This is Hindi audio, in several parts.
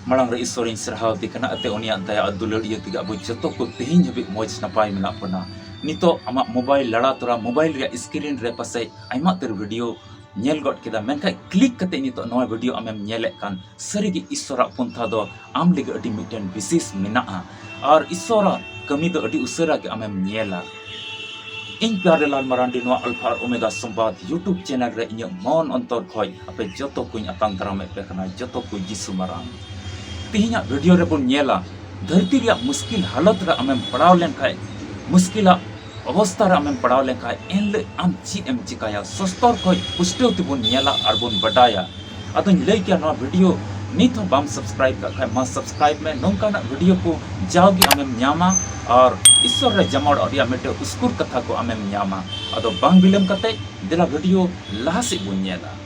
मांग रे ईश्वर सरहाव दिकना अते उनिया दया दुलड़ इय तिगा अब जतो को तेहिं हबि मौज नपाय मेना पना नितो आमा मोबाइल लड़ा तोरा मोबाइल रे स्क्रीन रे पासे आइमा तर वीडियो नेल गट केदा मेनखा क्लिक कते नितो नवा वीडियो आमेम नेले कान सरीगी ईश्वरा पंथा दो आम लिगे अडी मिटन विशेष मेना और ईश्वरा कमी दो अडी उसरा के आमेम नेला इन प्यारे लाल मरांडी नो अल्फा और ओमेगा संवाद यूट्यूब चैनल रे इन मन अंतर खय अपे जतो कुኝ अतांग दारामे पे कना जतो कु जिसु मारांग तिहिना वीडियो रे बन नेला धरती रे मुश्किल हालत रे आमेम पड़ाव लेन खाय मुश्किल अवस्था रे आमेम पड़ाव लेन खाय एनले आम चीज एम चिकाया सस्तर खय पुष्टो तिबुन नेला और बन बडाया अतन लई के नो वीडियो नित हो बाम सब्सक्राइब का खाय मा सब्सक्राइब में नोंकाना वीडियो को जाओगी आमेम न्यामा और ईश्वर रे जमाड़ और मेटे उस्कुर कथा को आमेम न्यामा अदो बांग बिलम कते देला वीडियो लाहा से बन नेला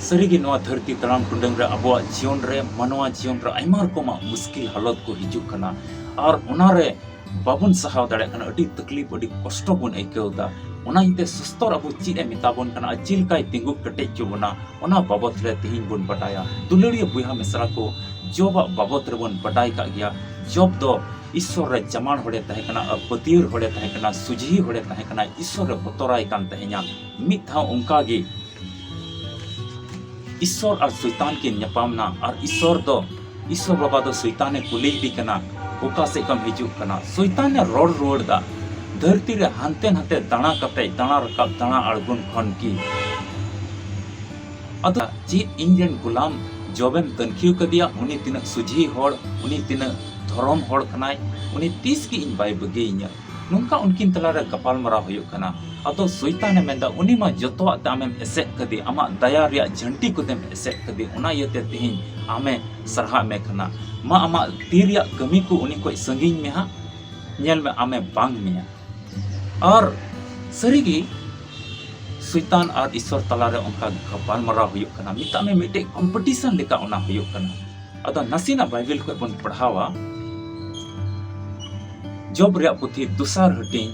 सरीगी नवा धरती तड़ाम टुंडंग रे अबो जीवन रे मनवा जीवन रे आइमा रकमा मुश्किल हालत को हिजुक कना और उना रे बाबुन सहाव दाड़े कना अडी तकलीफ अडी कष्ट बन आइकेउदा उना इते सुस्तर अबो चीज ए मिताबन कना अचिल काय तिंगु कटे चुबना उना बाबत रे तिहिन बन बटाया दुलड़िया बुहा मिसरा को जॉब बाबत रे बन बटाई का गया जॉब दो ईश्वर रे जमाण होड़े तहे कना पतियर होड़े तहे कना सुजी होड़े तहे कना ईश्वर रे बतराई कान तहे냐 मित था उनका गे ईश्वर और शैतान के न्यापामना और ईश्वर बाबा दो शैतान कुली दी कना ओका से कम हिजू कना शैतान ने रोड रोड दा धरती रे हानते हानते दाना कते दाना रकाब दाना अड़गुन खन की अदा जी इंडियन गुलाम जॉबेम तनखियो कदिया उनी तिना सुझी होड़ उनी तिना धर्म होड़ कनाय उनी 30 की इन बाय बगेइnya नोंका उनकिन तलारे गपाल मरा हुयो कना अतो शैतान मेंदा उनी मा जतोआ तामेम एसेट कदी अमा दया रिया झंटी कुदेम एसेट कदी उना यते तिहिन आमे सरहा में कना मा अमा तीरिया कमी को उनी कोई संगीन में हा नेल में आमे बांग में और सरीगी शैतान और ईश्वर तलारे उनका गपाल मरा हुयो कना मिता में मिटे कंपटीशन लेका उना हुयो कना अतो नसीना बाइबल को बन पढ़ावा जॉब रे पुथी दुसार हटिंग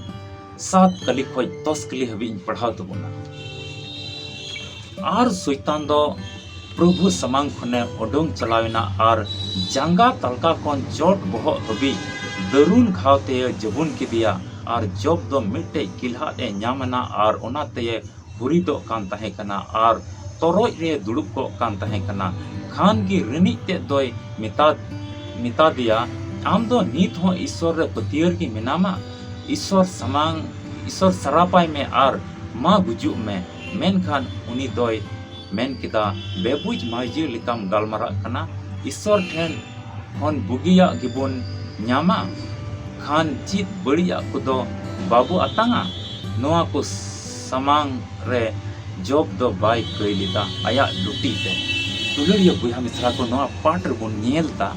7 कली खय 10 कली हबी पढ़ाव तबना और शैतान दो प्रभु समांग खने ओडोंग चलावेना और जांगा तलका कोन चोट बहो हबी दरुन खावते जबुन के दिया और जॉब दो मिटे किल्हा ए न्यामना और ओनाते हुरी दो कान तहे कना और तोरोय रे दुड़ुब को कान तहे कना खान की रिनी ते दोय मिता दिया आम दो नीत हो ईश्वर रे पतियर की मिनामा ईश्वर समांग ईश्वर सरापाय में और माँ गुजु में मेन खान उनी दोय मेन किदा बेबुज माइजी लिकाम गालमारा कना ईश्वर ठेन हन बुगिया गिबुन न्यामा खान चित बड़िया कुदो बाबू अतांगा नोआ को समांग रे जॉब दो बाय कइलिता आया लुटी ते तुलड़िया बुहा मिश्रा को नोआ पाटर बुन नेलता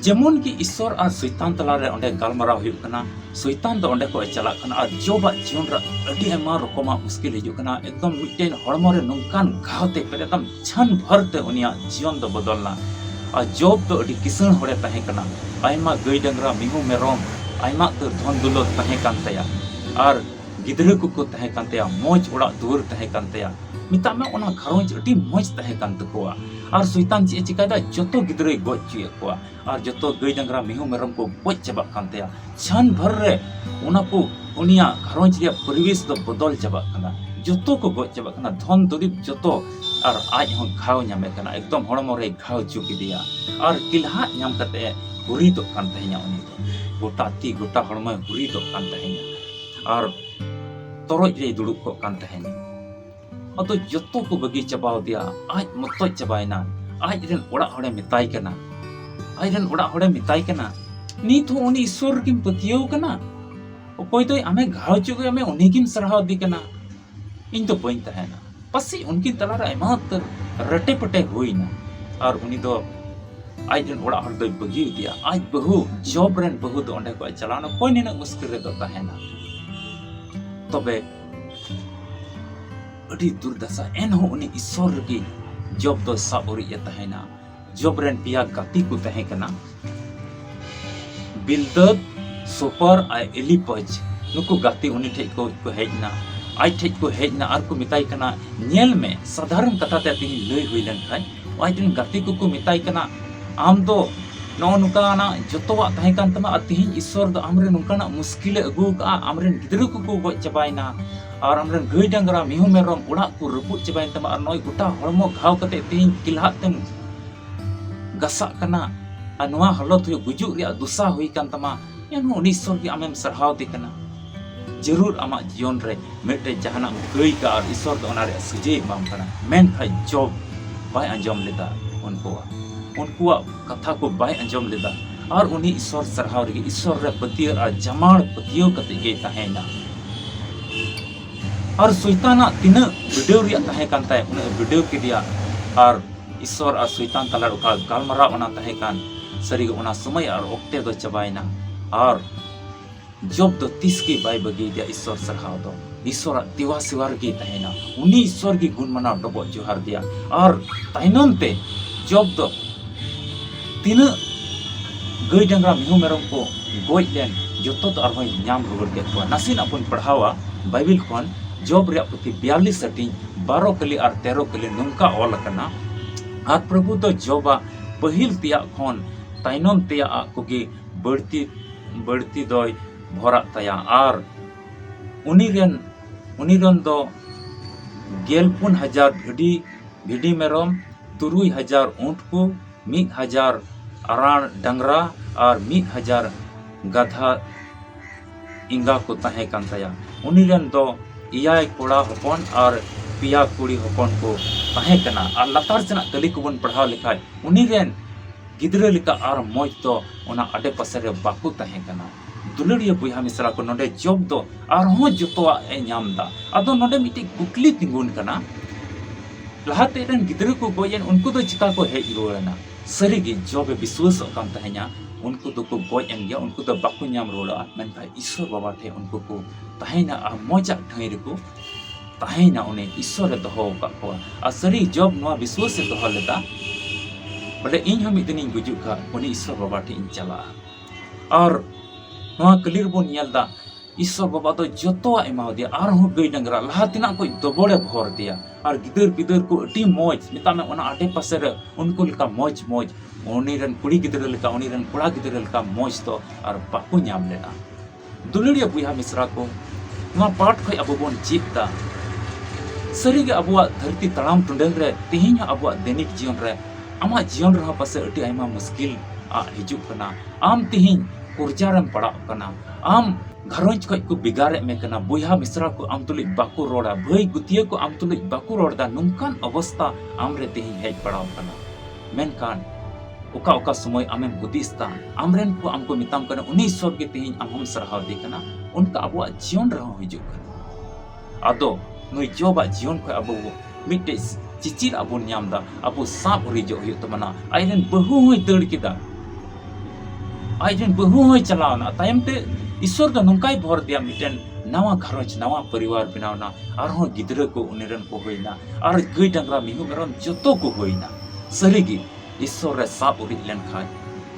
जेमन की ईश्वर और शैतान तलारे ओंडे गालमारा हुयो कना शैतान दो ओंडे को चला कना और जोबा जीवन रा अडी एमा रकमा मुश्किल हिजु कना एकदम मिटेन हड़मो रे नोंकान घावते पे एकदम छन भरते उनिया जीवन दो बदलना और जॉब दो अडी किसण होड़े तहे कना आइमा गई डंगरा मिहु मेरोम आइमा तो धन दुलत तहे कान तया और गिदरे को तहे कान तया मोज ओड़ा दुवर तहे कान तया मिता में ओना घरोंज अडी मोज तहे कान तकोआ और शैतान चे चिकादा जतो गिदरे गोज चुए कोआ और जतो गई डंगरा मिहु मेरम को गोज चबा कान तया छन भर रे ओना को उनिया घरोंज रे परिवेश दो बदल चबा कना जतो को गोज चबा कना धन दुरिब जतो और आज हम घाव न्यामे कना एकदम हड़मो रे घाव चुकी दिया और किल्हा न्याम कते हुरी दो कान तहे냐 उनी दो गोटा ती गोटा हड़मो हुरी दो कान तहे냐 और तोरoj रे दुड़ुब को कान तहे냐 अतो जतो को बगी चबाव दिया आज मतो चबायना आज रेन ओड़ा होड़े मिताई कना आज रेन ओड़ा होड़े मिताई कना नीत हो उनी ईश्वर किम पतियो कना ओकोय तो आमे घाव चुके आमे उनी किम सरहाव दी कना इन तो बइन तहेना पसी उनकी तलारा आयमा रटे पटे हुईना और उनी दो आज रेन ओड़ा होड़ दो बगी दिया आज बहु जॉब रेन बहु दो ओंडे को चलाना कोई नेना मुश्किल रे दो तहेना तबे अड़ी दुर्दशा एन हो उनी ईश्वर की जॉब तो साब उरिए तहेना जॉब रेन पिया गाती को तहे कना बिल्दद सुपर आई एलिपज नुकु गाती उनी ठे को हेजना आई ठे को हेजना आर को मिताई कना नेल में साधारण कथा ते तिनी लई हुई लन खाय आई दिन गाती को मिताई कना आम दो नो नुकाना जतवा तहे कान तमा तिहिन ईश्वर दो आमरे नुकाना मुश्किल अगु का आमरे गिदरू को गoj चबाइना और आमरे गई डांगरा मिहु मेरम उड़ा को रपुट चबाइन तमा और नय गोटा हड़मो घाव कते तिहिन किलहात तेम गसा कना अनवा हालत हुई गुजुक रिया दुसा हुई कान तमा एन उनी ईश्वर की आमेम सरहाव दे कना जरूर आमा जीवन रे मेटे जहाना गई का और ईश्वर दो ओना रे सुजे बाम कना मेन खाय जॉब बाय अंजम लेदा उनको कथा को बाय अंजम लेदा और उनी ईश्वर सरहाव रे ईश्वर रे पतियर और जमाड़ पतियो कते गे तहेना और शैताना तिना वीडियो रिया तहे कान ताय उन वीडियो के दिया और ईश्वर और शैतान तला उका गालमरा ओना तहे कान सरी ओना समय और ओक्ते दो चबाइना और जॉब दो तीस की बाय बगी दिया ईश्वर सरहाव दो ईश्वर तिवा सिवार की तहेना उनी ईश्वर की गुण मना डबो जोहार दिया और ताइनम ते जॉब दो तीन गई डांगरा मिहु मेरम को गoj लेन जतो तो आर नाम रुगड़ के को नासिन अपन पढ़ावा बाइबल खन जॉब रे पुथी 42 अटी 12 कली और 13 कली नुंका ऑल कना आर प्रभु तो जॉबा पहिल तिया खन ताइनम तिया कोगी बढ़ती दोय भरा तया और उनीरन दो 14,000 भिडी मेरम 3,000 ऊंट को 1,000 अराण डंगरा और 1,000 गधा इंगा को तहे कान तया उनीरन दो 6 कोड़ा हपन और 2 कुड़ी हपन को तहे कना और लतार सेना तली को बन पढ़ाव लिखाय उनीरन गिदरा लिका और मौज तो ओना अडे पासे रे बाकु तहे कना दुलड़िया बुहा मिसरा को नोडे जॉब दो और हो जतवा ए नामदा अदो नोडे मिटी कुकली तिंगुन कना लहाते रन गिदरा को गोयन उनको तो चिका को हेज रोना सरीगी जॉब विश्वास काम तहेना उनको तो को गोय एम गया उनको तो बाकु नाम रोड़ा मेनका ईश्वर बाबा थे उनको को तहेना आ मजा ठैर को तहेना उन्हें ईश्वर दोहो का को आ सरी जॉब नवा विश्वास से दोहो लेता बले इन हम इतनी गुजु का उन्हें ईश्वर बाबा थे इन चला और नवा क्लियर बोन यलदा ईश्वर बाबा तो जतवा एमा दिया और हो गई डंगरा लहातिना को दबोड़े भर दिया और गिदर पिदर को अटी मौज मिता में ओना आटे पासे रे उनको लिका मौज उनीरन कुड़ी गिदर लिका उनीरन कोड़ा गिदर लिका मौज तो और बाकु नाम लेना दुलड़िया बुहा मिश्रा को नवा पाठ खय अबो बोन चिता सरी गे अबुआ धरती तड़ाम टुंडल रे तिहिन अबुआ दैनिक जीवन रे आमा जीवन रहा पासे अटी आयमा मुश्किल आ हिजु कना आम तिहिन कुर्जारम पड़ा कना आम घरोंज खय को बिगारे में कना बुहा मिश्रा को आम तुलिक बाकु रोड़ा भई गुतिया को आम तुलिक बाकु रोड़ा नुंकान अवस्था आमरे तिहिन हेज पड़ाव कना मेनकान ओका ओका समय आमेम हुदिस्तान आमरेन को आमको मिताम कना उनी ईश्वर के तिहिन आम हम सरहाव दे कना उनका अबुआ जीवन रहा हिजु कना आदो नुई जॉबा जीवन खय अबो मिटे चिचिर अबो न्यामदा अबो साब रिजो हुयो तमना आइरन बहु होय दड़ किदा आइरन बहु होय चलावना तायम ते ईश्वर तो नंकाई भर दिया मिटेन नवा घरज नवा परिवार बनावना और हो गिदरा को उनेरन को होइना और गई डंगरा मिहु मेरम जतो को होइना सरीगी ईश्वर रे साब उरि लेन खाय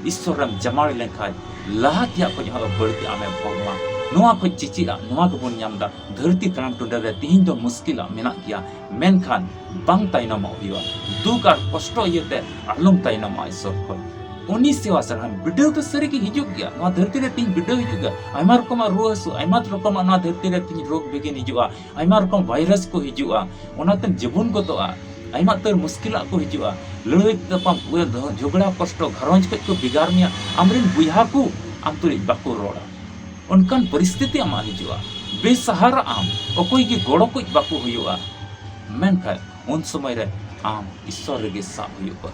ईश्वर रम जमाड़ लेन खाय लहातिया को जहा बड़ती आमे भगवा नोआ को चिचिरा नोआ को बन यामदा धरती तराम टुडा रे तिहिन दो मुश्किला मेना किया मेनखान बांग ताइनम हुआ दुख और कष्ट येते आलम ताइनम ईश्वर को उनी सेवा सरहन बिडो तो सरी की हिजुक गया नोआ धरती रे तिन बिडो हिजुक गया आयमा रकम रो हसु आयमा रकम नोआ धरती रे तिन रोग बेगिन हिजुआ आयमा रकम वायरस को हिजुआ ओनातन जीवन को तो आयमा तर मुश्किल को हिजुआ लड़ाई तपम झगड़ा कष्ट घरंज को बिगार मिया आमरिन बुया को आम तुरी बाको रोड़ा उनकान परिस्थिति आमा हिजुआ बेसहारा आम अकोई की गोड़ो को बाको हुआ मेनखाय उन समय रे आम ईश्वर रे साब हुआ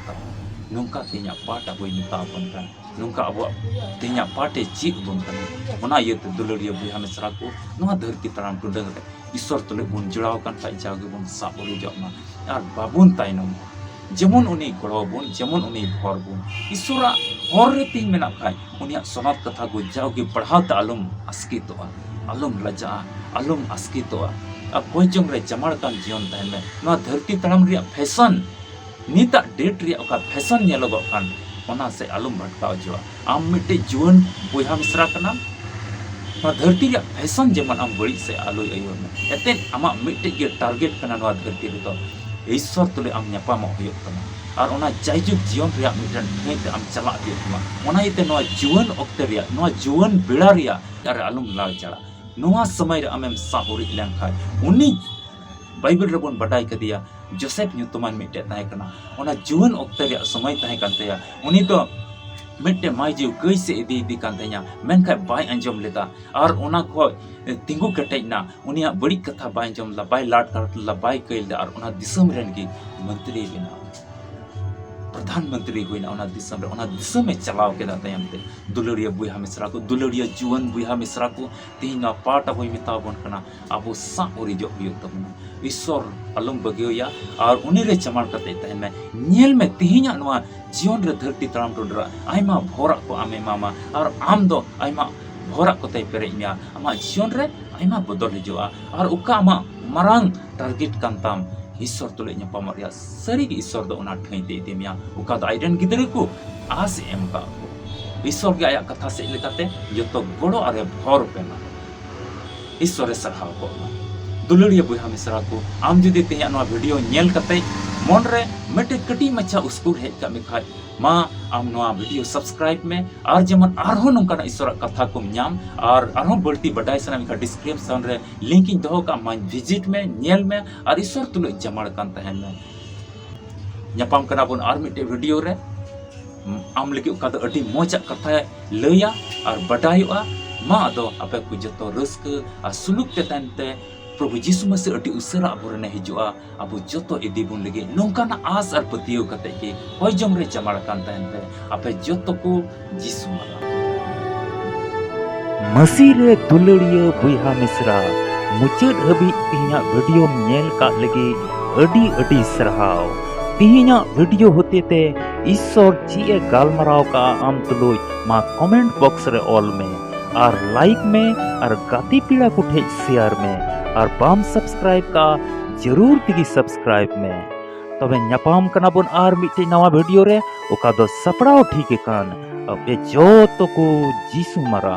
नुंका तेना पाट अब मिताबन नुंका अब तेना पाटे चीक बन कना ये दुलड़िया बुहा मिश्रा को नवा धरती तराम टुडंग रे ईश्वर तुले बुन जुड़ाव कान खाय जागे बुन साब रिजोमा और बाबुन ताइनम जेमन उनी गड़ो बुन जेमन उनी भर बुन ईश्वरा हर रे तीन मेना खाय उनिया सनत कथा को जाओगे पढ़ाता आलम अस्कितोआ आलम लजा आलम अस्कितोआ अब कोई जंग रे जमाड़ कान जीवन तहन में नवा धरती तराम रे फैशन नीता डेट रे ओका फैशन नेलोगो खान ओना से आलम भटकाव जो आम मिट्टे जुवन बुहा मिश्रा कना धरती रे फैशन जेमन आम बड़ी से आलो अयो में एते आमा मिट्टे के टारगेट कना नवा धरती रे तो ईश्वर तुले आम न्यापाम होयो तमा और ओना जायजुग जीवन रे मिटन ठेते आम चला दियो तमा ओना इते नवा जीवन ओक्ते रे नवा जीवन बेड़ा रे अर आलम लाल चला नवा समय रे आमेम साहुरी लेंखाय उनी बाइबल रेबन बडाई कदिया जोसेफ न्यूतमान मिट्टे ताहे कना ओना जीवन ओक्ते रे समय ताहे कांतेया उनी तो मिट्टे माई जीव कैसे इदी कांतेया मेनखा बाय अंजम लेदा और ओना को तिंगु कटेना उनिया बड़ी कथा बाय अंजम ला बाय लाट करला बाय कैल और ओना दिसम रेन की मंत्री बिना प्रधानमंत्री हुई ना दिसम में चलाव के तायमते दुलड़िया बुहा मिश्रा को दुलड़िया जुवन बुहा मिश्रा को तीना पाट अब मिताबन कना अब सा ओरी जो हुई तबना ईश्वर अलम बगिया और उनी रे चमार कते तहन में नेल में तिहिना नवा जीवन रे धरती तराम टोडरा आइमा भोरा को आमे मामा और आम दो आइमा भोरा को तय पेरे मिया आमा जीवन रे आइमा बदल हिजुआ और उका आमा मरांग टारगेट कांताम ईश्वर तुले ᱧᱟᱯᱟᱢ ᱨᱮᱭᱟᱜ ᱥᱟᱹᱨᱤ ᱜᱮ ईश्वर ᱫᱚ ᱚᱱᱟ ᱴᱷᱟᱹᱭ ᱛᱮ ᱤᱫᱤ ᱢᱮᱭᱟ ᱚᱠᱟ ᱫᱚ ᱟᱡᱨᱮᱱ ᱜᱤᱫᱽᱨᱟᱹ ᱠᱚ ᱟᱥ ᱮᱢ ᱠᱟᱜ ᱠᱚ ईश्वर ᱜᱮ ᱟᱭᱟᱜ ᱠᱟᱛᱷᱟ ᱥᱮᱫ ᱞᱮᱠᱟᱛᱮ ᱡᱚᱛᱚ ᱜᱚᱲᱚ ᱟᱨᱮ ᱵᱷᱚᱨ ᱯᱮᱢᱟ ईश्वर ᱮ ᱥᱟᱨᱦᱟᱣ ᱠᱚᱜᱼᱟ दुलड़िया बुहा मिश्रा को आम जुदी तेज वीडियो नेल कते मन रे मिट्टे कटी मच्छा उस्कुर हेज का मिखाय मा आम नवा वीडियो सब्सक्राइब में और जेमन आरहो नंका ईश्वर कथा को नाम और आरहो बढ़ती बडाई सना मिखा डिस्क्रिप्शन रे लिंक इन दो का मा विजिट में नेल में और ईश्वर तुले जमाड़ कान तहन में ᱧᱟᱯᱟᱢ कना बन और मिट्टे वीडियो रे आम लगी उका दो अडी मोजा कथा लया और बडायुआ मा दो आपे को जतो रस्क और सुलुक ते तनते प्रभु जीसु मसीह अटी उसरा अबुरने हिजुआ अबु जतो इदी बुन लगे नोंकाना आस और पतियो कते की होय जम रे जमाड़ कान तहन पे आपे जतो को जीसु मरा मसीह रे दुलड़िया बुहा मिश्रा मुचाद हबी तिहिना वीडियो नेल का लगे अडी अडी सरहाव तिहिना वीडियो होते ते ईश्वर जी ए गालमराव का आम तुलोय मा कमेंट बॉक्स रे ऑल में और लाइक में और गाती पीड़ा को ठे शेयर में और बाम सब्सक्राइब का जरूर तिगी सब्सक्राइब में तबे ᱧᱟᱯᱟᱢ कना बन आर मिट्टे नवा वीडियो रे ओका दो सपड़ाव ठीक कान अब जो तो को जीसु मरा।